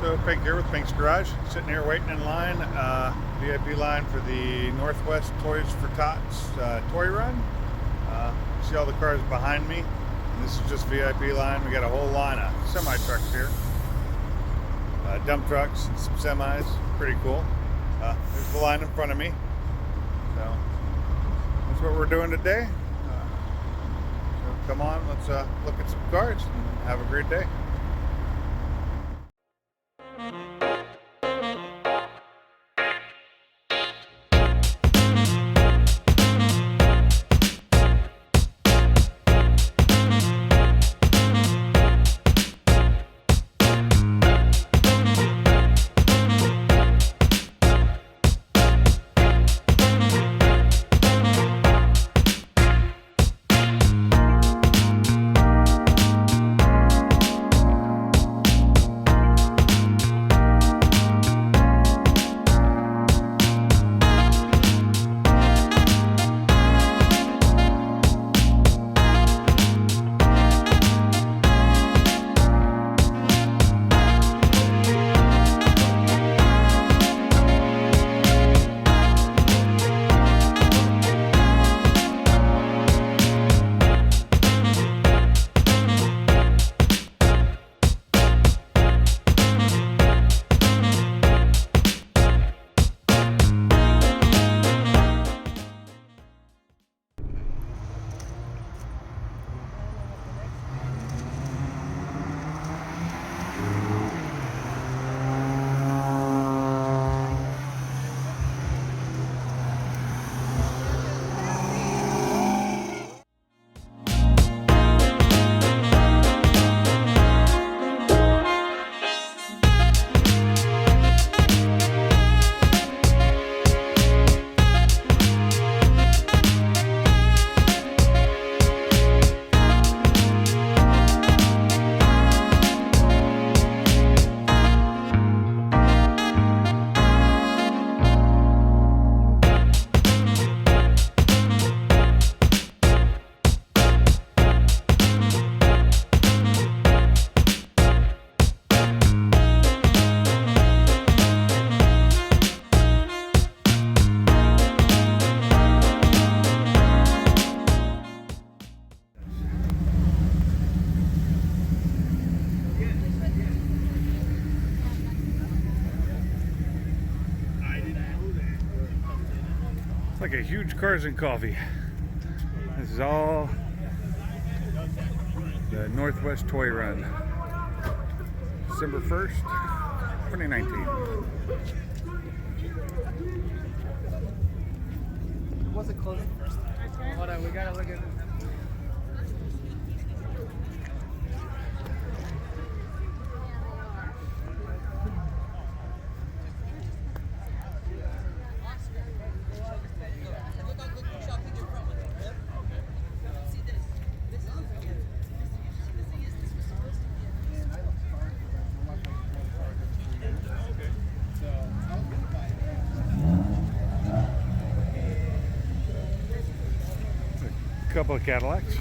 So Pink here with Pink's Garage, sitting here waiting in line, VIP line for the Northwest Toys for Tots toy run. See all the cars behind me. This is just VIP line. We got a whole line of semi trucks here, dump trucks, and some semis. Pretty cool. There's the line in front of me. So that's what we're doing today. So come on, let's look at some cars and have a great day. It's like a huge Cars and Coffee. This is all the Northwest Toy Run. December 1st, 2019. Was it closing? Hold on, we gotta look at it. Couple of Cadillacs.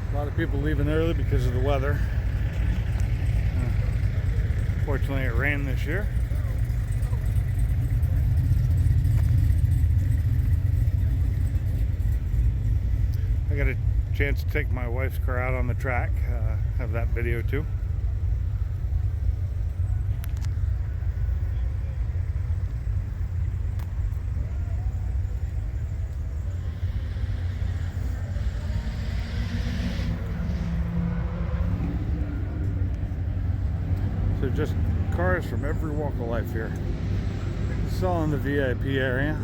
A lot of people leaving early because of the weather. Fortunately, it rained this year. I got a chance to take my wife's car out on the track. Have that video too. just cars from every walk of life here. This is all in the VIP area.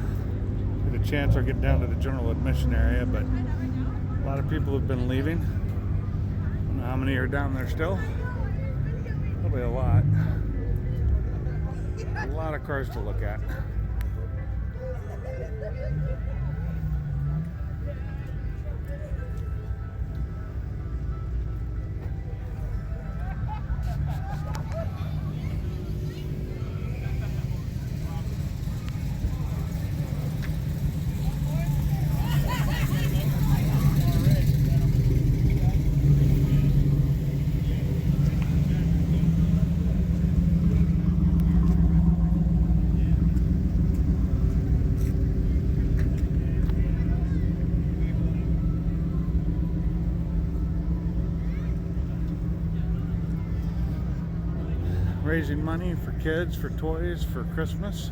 Get a chance I'll get down to the general admission area, but a lot of people have been leaving. I don't know how many are down there still. Probably a lot. A lot of cars to look at. Raising money for kids, for toys, for Christmas.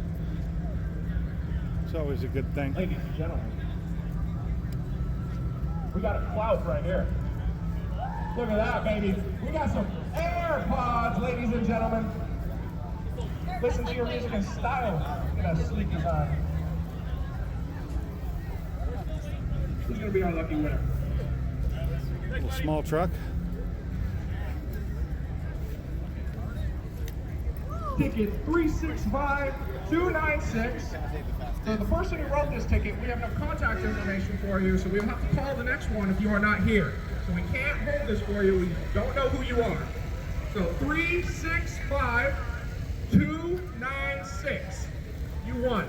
It's always a good thing. Ladies and gentlemen, we got a clout right here. Look at that, baby. We got some AirPods, ladies and gentlemen. Listen to your music in style. Look at that sleek design. Who's going to be our lucky winner? Little small truck. Ticket 365296. So the person who wrote this ticket, we have no contact information for you, so we'll have to call the next one if you are not here. So we can't hold this for you. We don't know who you are. So 365296. You won.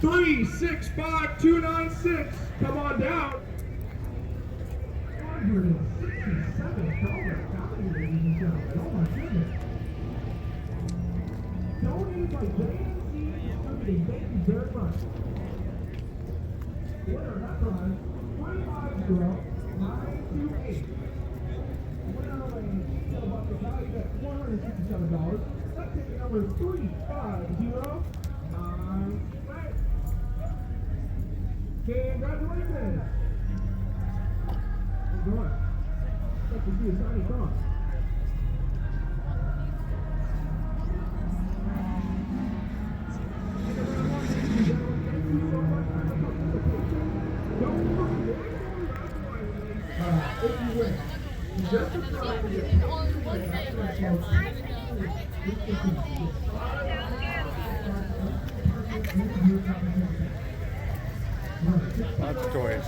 365296. Come on down. $167, ladies and gentlemen. Oh my goodness. Donated by JNC Distributing. Thank you very much. Winner number 350928. Winner of a detail box valued at $167. That ticket number 350928. Congratulations. Good. Like to see a shiny car. If you win, just to try to get Lots of toys.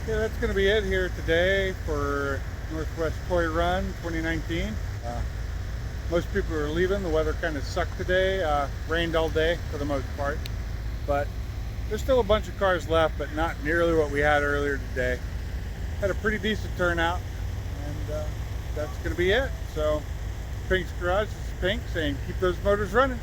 Okay, that's going to be it here today for Northwest Toy Run 2019. Most people are leaving. The weather kind of sucked today. Rained all day for the most part. But there's still a bunch of cars left, but not nearly what we had earlier today. Had a pretty decent turnout, and that's going to be it. So, Pink's Garage, this is Pink saying keep those motors running.